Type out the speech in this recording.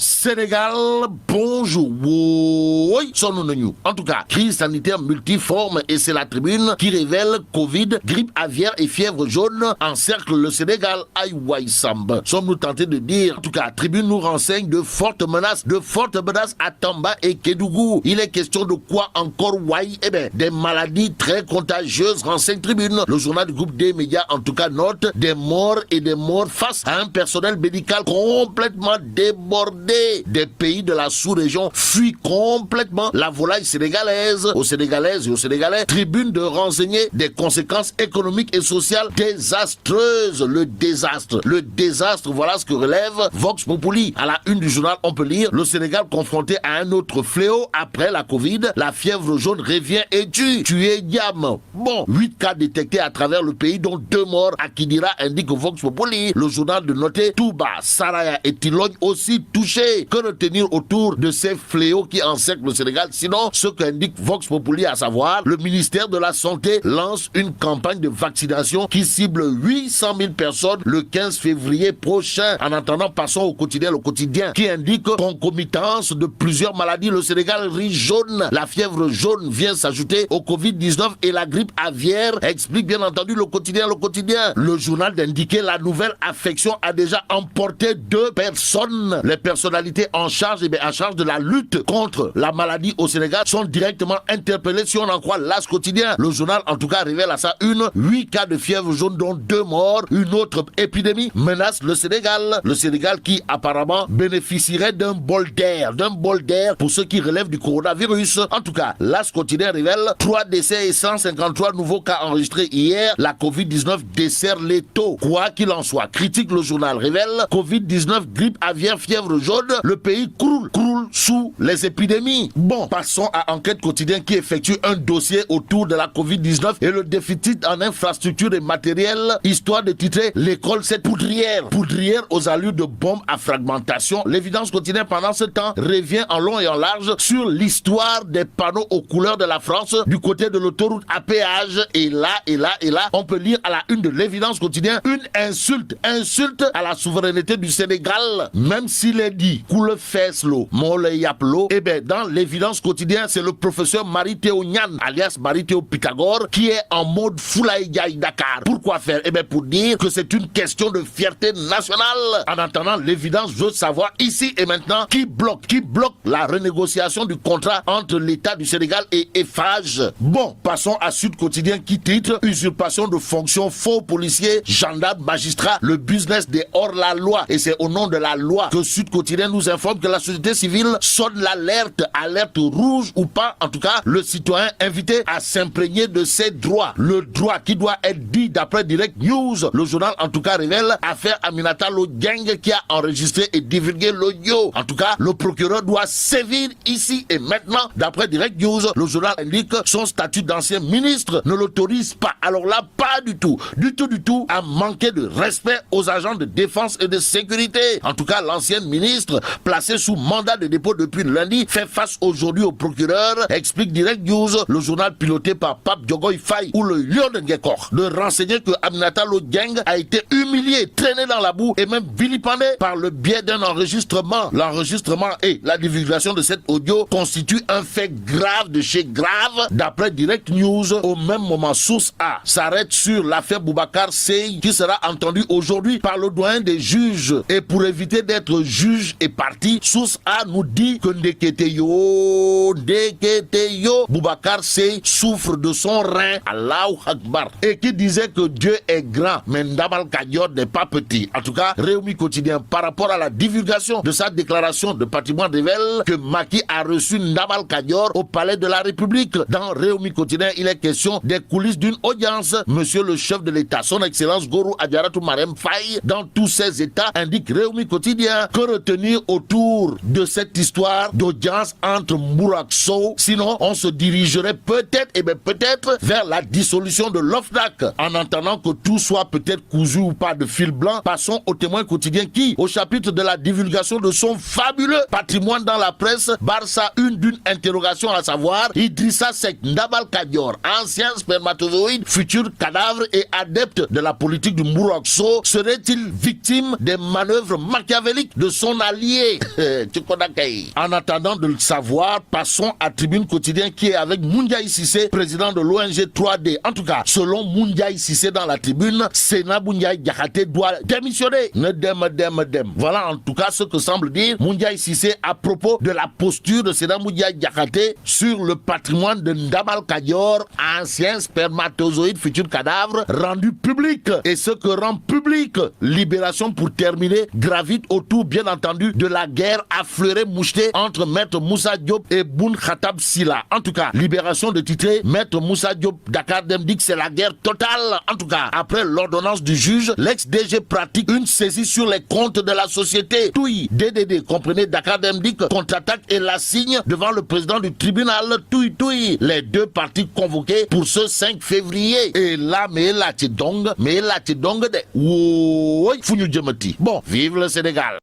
Sénégal, bonjour. Oui, sommes-nous. En tout cas, crise sanitaire multiforme et c'est la tribune qui révèle Covid, grippe aviaire et fièvre jaune encerclent le Sénégal. Aïe, Samba. Sommes-nous tentés de dire. En tout cas, tribune nous renseigne de fortes menaces à Tamba et Kédougou. Il est question de quoi encore, Wai? Eh bien, des maladies très contagieuses, renseigne tribune. Le journal du groupe des médias, en tout cas, note des morts face à un personnel médical complètement débordé. Des pays de la sous-région fuient complètement la volaille sénégalaise. Aux Sénégalaises et aux Sénégalais, tribune de renseigner des conséquences économiques et sociales désastreuses. Le désastre, voilà ce que relève Vox Populi. À la une du journal, on peut lire: le Sénégal confronté à un autre fléau après la Covid, la fièvre jaune revient et tue. Tué Diam. Bon, 8 cas détectés à travers le pays, dont 2 morts à Kidira, indique Vox Populi. Le journal de noter Touba, Saraya et Tilogne aussi touchés. Que retenir autour de ces fléaux qui encerclent le Sénégal? Sinon, ce qu'indique Vox Populi, à savoir, le ministère de la Santé lance une campagne de vaccination qui cible 800 000 personnes le 15 février prochain. En attendant, passons au quotidien. Le quotidien qui indique concomitance de plusieurs maladies. Le Sénégal rit jaune. La fièvre jaune vient s'ajouter au Covid-19 et la grippe aviaire, explique bien entendu le quotidien. Le journal d'indiquer la nouvelle affection a déjà emporté 2 personnes. Les personnalités en charge de la lutte contre la maladie au Sénégal sont directement interpellées, si on en croit l'As quotidien. Le journal en tout cas révèle à sa une 8 cas de fièvre jaune dont 2 morts. Une autre épidémie menace le Sénégal. Le Sénégal qui apparemment bénéficierait d'un bol d'air pour ceux qui relèvent du coronavirus. En tout cas, l'As quotidien révèle 3 décès et 153 nouveaux cas enregistrés hier. La Covid-19 dessert les taux. Quoi qu'il en soit, critique le journal révèle Covid-19, grippe aviaire, fièvre jaune, le pays croule sous les épidémies. Bon, passons à Enquête quotidien qui effectue un dossier autour de la Covid-19 et le déficit en infrastructures et matériel, histoire de titrer l'école cette poudrière aux allures de bombes à fragmentation. L'évidence quotidienne pendant ce temps revient en long et en large sur l'histoire des panneaux aux couleurs de la France du côté de l'autoroute à péage. Et là, on peut lire à la une de l'évidence quotidien une insulte à la souveraineté du Sénégal, même s'il est dit coule fesse l'eau, mole yaplo. Eh bien, dans l'évidence quotidien, c'est le professeur Marie-Théo Nian, alias Marie-Théo Pythagore, qui est en mode Foulaïgaï Dakar. Pourquoi faire? Eh bien, pour dire que c'est une question de fierté nationale. En attendant, l'évidence veut savoir ici et maintenant qui bloque la renégociation du contrat entre l'État du Sénégal et Eiffage. Bon, passons à Sud Quotidien qui titre usurpation de fonction, faux policiers, gendarmes, magistrats, le business des hors-la-loi. Et c'est au nom de la loi que Sud Quotidien nous informe que la société civile sonne l'alerte rouge ou pas. En tout cas, le citoyen invité à s'imprégner de ses droits. Le droit qui doit être dit d'après Direct News. Le journal en tout cas révèle affaire Aminata Lodieng qui a enregistré et divulgué l'audio. En tout cas, le procureur doit sévir ici et maintenant. D'après Direct News, le journal indique son statut d'ancien ministre ne l'autorise pas. Alors là, pas du tout, à manquer de respect aux agents de défense et de sécurité. En tout cas, l'ancienne ministre, placée sous mandat de dépôt depuis lundi, fait face aujourd'hui au procureur, explique Direct News, le journal piloté par Pape Diogoy Faye ou le Lion de Ngekor, de renseigner que Aminata Lodieng a été humilié, traîné dans la boue et même vilipendé par le biais d'un enregistrement. L'enregistrement et la divulgation de cet audio constituent un fait grave de chez grave. D'après Direct News, au même moment, Source A s'arrête sur l'affaire Boubacar Seye qui sera entendu aujourd'hui par le doyen des juges. Et pour éviter d'être juge et partie, Source A nous dit que Ndeketeyo, Boubacar Seye souffre de son rein, Allahu Akbar, et qui disait que Dieu est grand, mais Ndabal Kadior n'est pas petit. En tout cas, Réumi Quotidien, par rapport à la divulgation de sa déclaration de patrimoine, révèle que Macky a reçu Ndabal Kadior au palais de la République. Dans Réumi Quotidien, il est question des coulisses d'une audience. Monsieur le chef de l'État, son excellence Gorou Adjaratou Marem Faye, dans tous ses états, indique Réumi Quotidien. Que retenir autour de cette histoire d'audience entre Mourak Sow? Sinon, on se dirigerait peut-être vers la dissolution de l'OFNAC. En attendant que tout soit peut-être cousu ou pas de fil blanc, passons au Témoin quotidien qui, au chapitre de la divulgation de son fabuleux patrimoine dans la presse, Barça d'une interrogation, à savoir Idrissa Seck Ndabal Kadior, ancien spermatozoïde, futur cadavre et adepte de la politique du Mourak Sow, serait-il victime des manœuvres machiavéliques de son allié février. En attendant de le savoir, passons à Tribune Quotidien qui est avec Moundiaï Sissé, président de l'ONG 3D. En tout cas, selon Moundiaï Sissé dans la Tribune, Sénat Moundiaï Diakhaté doit démissionner. Voilà en tout cas ce que semble dire Moundiaï Sissé à propos de la posture de Sénat Moundiaï Diakhaté sur le patrimoine de Ndabal Kadior, ancien spermatozoïde futur cadavre, rendu public. Et ce que rend public Libération pour terminer gravite autour bien entendu de la guerre affleurée mouchetée entre Maître Moussa Diop et Boun Khatab Silla. En tout cas, Libération de titrer Maître Moussa Diop Dakar Dem dit que c'est la guerre totale. En tout cas, après l'ordonnance du juge, l'ex-DG pratique une saisie sur les comptes de la société. Toui, DDD, comprenez, Dakar Dem dit contre-attaque et la signe devant le président du tribunal. Toui. Les deux parties convoquées pour ce 5 février. Et là, mais là, tu dong de. Oui, Founou Djemati. Bon, vive le Sénégal.